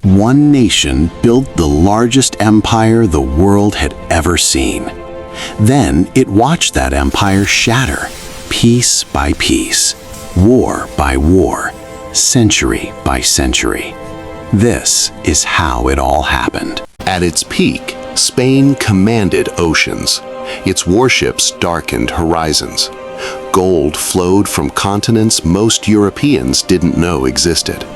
One nation built the largest empire the world had ever seen. Then it watched that empire shatter, piece by piece, war by war, century by century. This is how it all happened. At its peak, Spain commanded oceans. Its warships darkened horizons. Gold flowed from continents most Europeans didn't know existed.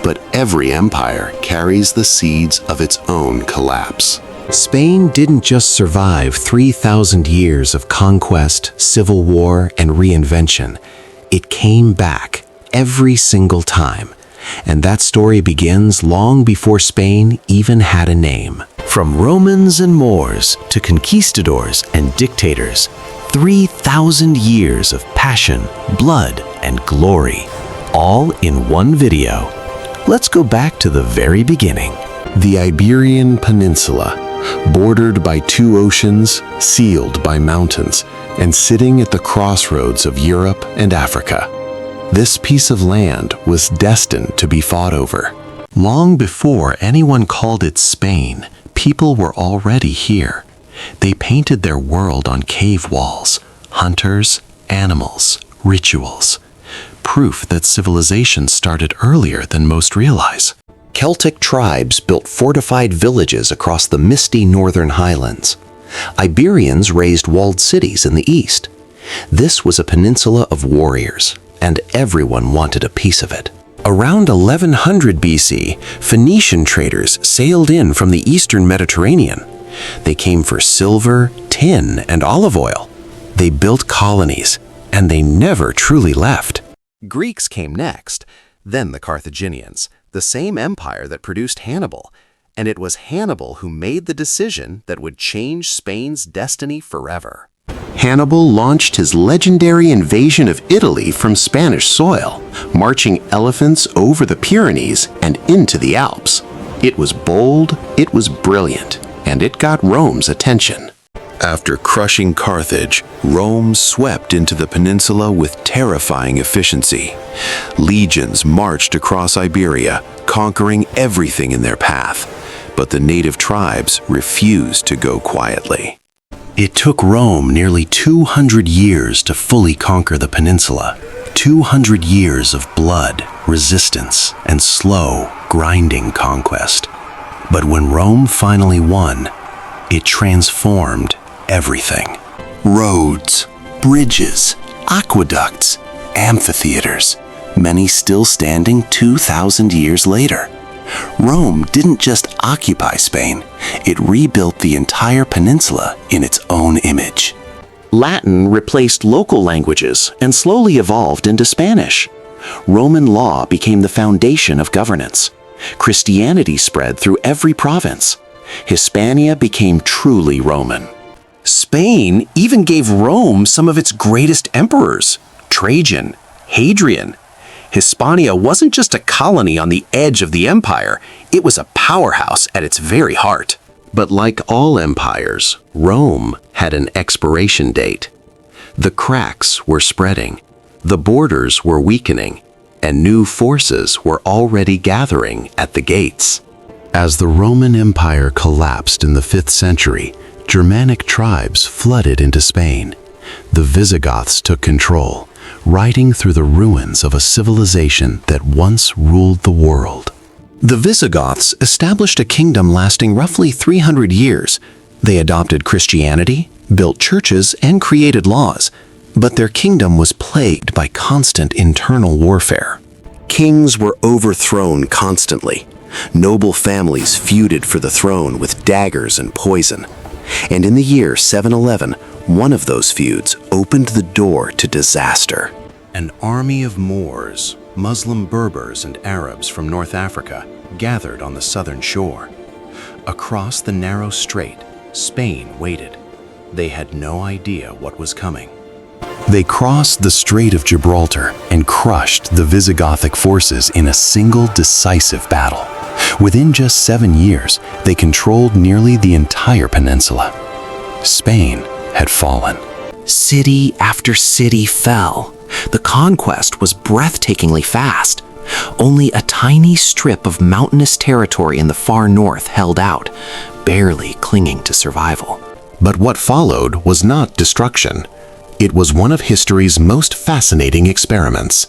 But every empire carries the seeds of its own collapse. Spain didn't just survive 3,000 years of conquest, civil war, and reinvention. It came back every single time. And that story begins long before Spain even had a name. From Romans and Moors to conquistadors and dictators, 3,000 years of passion, blood, and glory, all in one video. Let's go back to the very beginning. The Iberian Peninsula, bordered by two oceans, sealed by mountains, and sitting at the crossroads of Europe and Africa. This piece of land was destined to be fought over. Long before anyone called it Spain, people were already here. They painted their world on cave walls, hunters, animals, rituals. Proof that civilization started earlier than most realize. Celtic tribes built fortified villages across the misty northern highlands. Iberians raised walled cities in the east. This was a peninsula of warriors, and everyone wanted a piece of it. Around 1100 BC, Phoenician traders sailed in from the eastern Mediterranean. They came for silver, tin, and olive oil. They built colonies, and they never truly left. Greeks came next, then the Carthaginians, the same empire that produced Hannibal. And it was Hannibal who made the decision that would change Spain's destiny forever. Hannibal launched his legendary invasion of Italy from Spanish soil, marching elephants over the Pyrenees and into the Alps. It was bold, it was brilliant, and it got Rome's attention. After crushing Carthage, Rome swept into the peninsula with terrifying efficiency. Legions marched across Iberia, conquering everything in their path. But the native tribes refused to go quietly. It took Rome nearly 200 years to fully conquer the peninsula. 200 years of blood, resistance, and slow, grinding conquest. But when Rome finally won, it transformed everything. Roads, bridges, aqueducts, amphitheaters, many still standing 2,000 years later. Rome didn't just occupy Spain, it rebuilt the entire peninsula in its own image. Latin replaced local languages and slowly evolved into Spanish. Roman law became the foundation of governance. Christianity spread through every province. Hispania became truly Roman. Spain even gave Rome some of its greatest emperors, Trajan, Hadrian. Hispania wasn't just a colony on the edge of the empire, it was a powerhouse at its very heart. But like all empires, Rome had an expiration date. The cracks were spreading, the borders were weakening, and new forces were already gathering at the gates. As the Roman Empire collapsed in the 5th century, Germanic tribes flooded into Spain. The Visigoths took control, riding through the ruins of a civilization that once ruled the world. The Visigoths established a kingdom lasting roughly 300 years. They adopted Christianity, built churches, and created laws, but their kingdom was plagued by constant internal warfare. Kings were overthrown constantly. Noble families feuded for the throne with daggers and poison. And in the year 711, one of those feuds opened the door to disaster. An army of Moors, Muslim Berbers, and Arabs from North Africa gathered on the southern shore. Across the narrow strait, Spain waited. They had no idea what was coming. They crossed the Strait of Gibraltar and crushed the Visigothic forces in a single decisive battle. Within just 7 years, they controlled nearly the entire peninsula. Spain had fallen. City after city fell. The conquest was breathtakingly fast, Only a tiny strip of mountainous territory in the far north held out, barely clinging to survival. But what followed was not destruction. It was one of history's most fascinating experiments.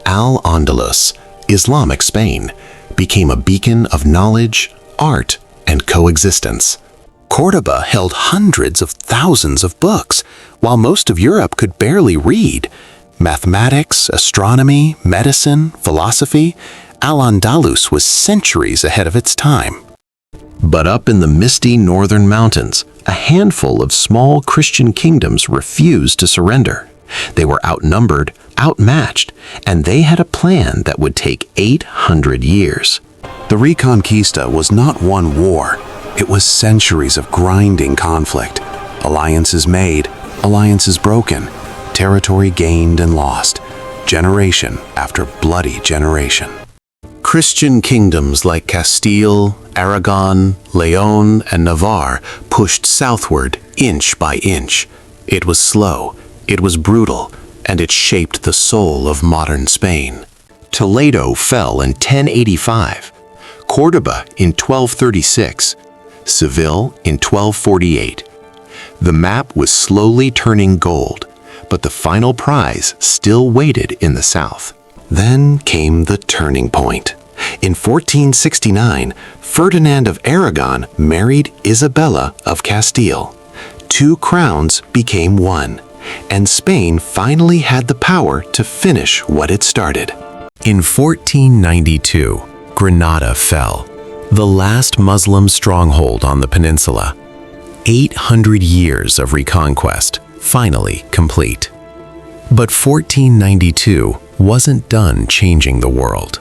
Al-Andalus, Islamic Spain, became a beacon of knowledge, art, and coexistence. Córdoba held hundreds of thousands of books, while most of Europe could barely read. Mathematics, astronomy, medicine, philosophy, Al-Andalus was centuries ahead of its time. But up in the misty northern mountains, a handful of small Christian kingdoms refused to surrender. They were outnumbered, outmatched, and they had a plan that would take 800 years. The Reconquista was not one war. It was centuries of grinding conflict. Alliances made, alliances broken, territory gained and lost, generation after bloody generation. Christian kingdoms like Castile, Aragon, Leon, and Navarre pushed southward inch by inch. It was slow, it was brutal, and it shaped the soul of modern Spain. Toledo fell in 1085, Córdoba in 1236, Seville in 1248. The map was slowly turning gold, but the final prize still waited in the south. Then came the turning point. In 1469, Ferdinand of Aragon married Isabella of Castile. Two crowns became one, and Spain finally had the power to finish what it started. In 1492, Granada fell, the last Muslim stronghold on the peninsula. 800 years of reconquest, finally complete. But 1492 wasn't done changing the world.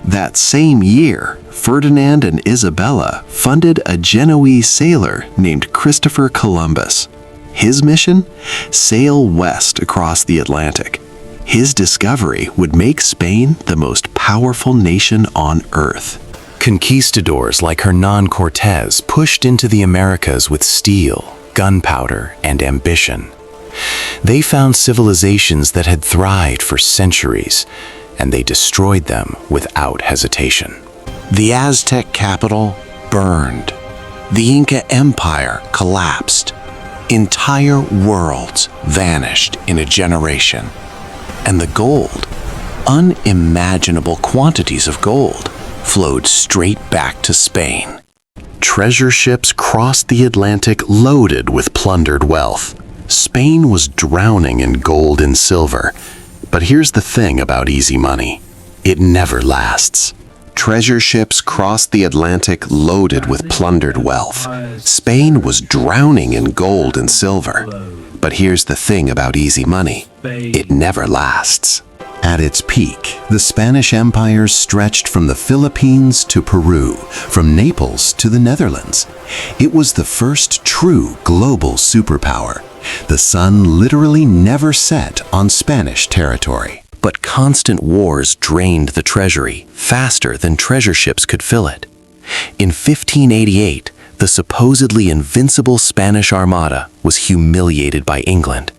That same year, Ferdinand and Isabella funded a Genoese sailor named Christopher Columbus. His mission? Sail west across the Atlantic. His discovery would make Spain the most powerful nation on Earth. Conquistadors like Hernán Cortés pushed into the Americas with steel, gunpowder, and ambition. They found civilizations that had thrived for centuries, and they destroyed them without hesitation. The Aztec capital burned. The Inca Empire collapsed. Entire worlds vanished in a generation. And the gold, unimaginable quantities of gold, flowed straight back to Spain. Treasure ships crossed the Atlantic loaded with plundered wealth. Spain was drowning in gold and silver. But here's the thing about easy money. It never lasts. Treasure ships crossed the Atlantic loaded with plundered wealth. Spain was drowning in gold and silver. But here's the thing about easy money. It never lasts. At its peak, the Spanish Empire stretched from the Philippines to Peru, from Naples to the Netherlands. It was the first true global superpower. The sun literally never set on Spanish territory. But constant wars drained the treasury faster than treasure ships could fill it. In 1588, the supposedly invincible Spanish Armada was humiliated by England.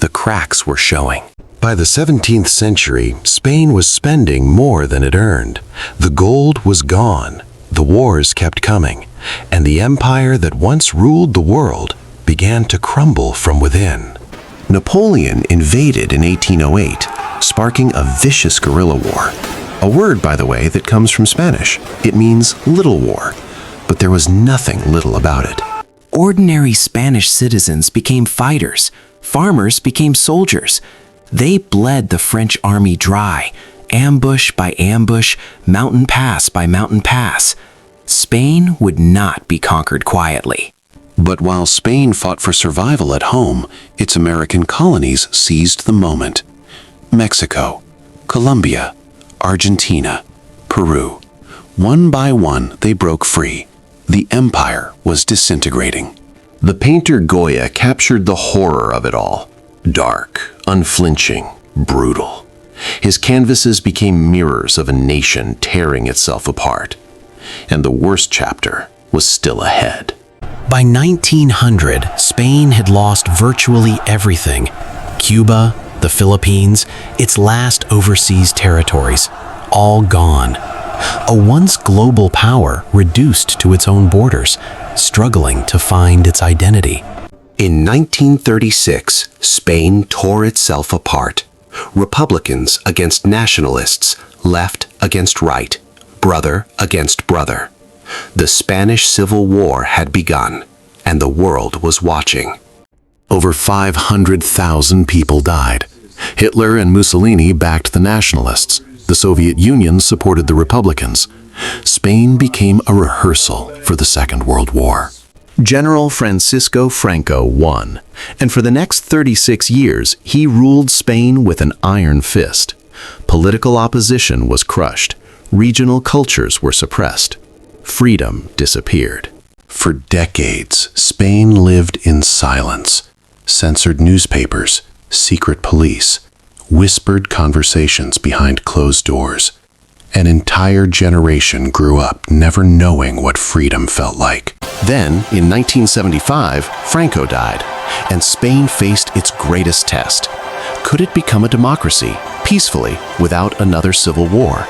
The cracks were showing. By the 17th century, Spain was spending more than it earned. The gold was gone, the wars kept coming, and the empire that once ruled the world began to crumble from within. Napoleon invaded in 1808, sparking a vicious guerrilla war. A word, by the way, that comes from Spanish. It means little war, but there was nothing little about it. Ordinary Spanish citizens became fighters. Farmers became soldiers. They bled the French army dry, ambush by ambush, mountain pass by mountain pass. Spain would not be conquered quietly. But while Spain fought for survival at home, its American colonies seized the moment. Mexico, Colombia, Argentina, Peru. One by one, they broke free. The empire was disintegrating. The painter Goya captured the horror of it all. Dark, unflinching, brutal. His canvases became mirrors of a nation tearing itself apart. And the worst chapter was still ahead. By 1900, Spain had lost virtually everything. Cuba, the Philippines, its last overseas territories. all gone. A once global power reduced to its own borders, struggling to find its identity. In 1936, Spain tore itself apart. Republicans against nationalists, left against right, brother against brother. The Spanish Civil War had begun, and the world was watching. Over 500,000 people died. Hitler and Mussolini backed the nationalists. The Soviet Union supported the Republicans. Spain became a rehearsal for the Second World War. General Francisco Franco won, and for the next 36 years, he ruled Spain with an iron fist. Political opposition was crushed. Regional cultures were suppressed. Freedom disappeared. For decades, Spain lived in silence. Censored newspapers, secret police, whispered conversations behind closed doors. An entire generation grew up never knowing what freedom felt like. Then, in 1975, Franco died, and Spain faced its greatest test. Could it become a democracy, peacefully, without another civil war?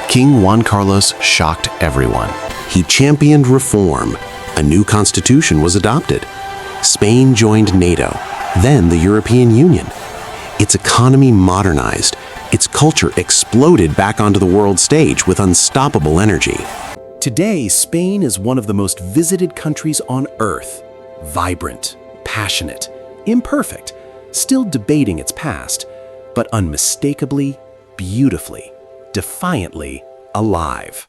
King Juan Carlos shocked everyone. He championed reform. A new constitution was adopted. Spain joined NATO, then the European Union. Its economy modernized. Its culture exploded back onto the world stage with unstoppable energy. Today, Spain is one of the most visited countries on Earth. Vibrant, passionate, imperfect, still debating its past, but unmistakably, beautifully, defiantly alive.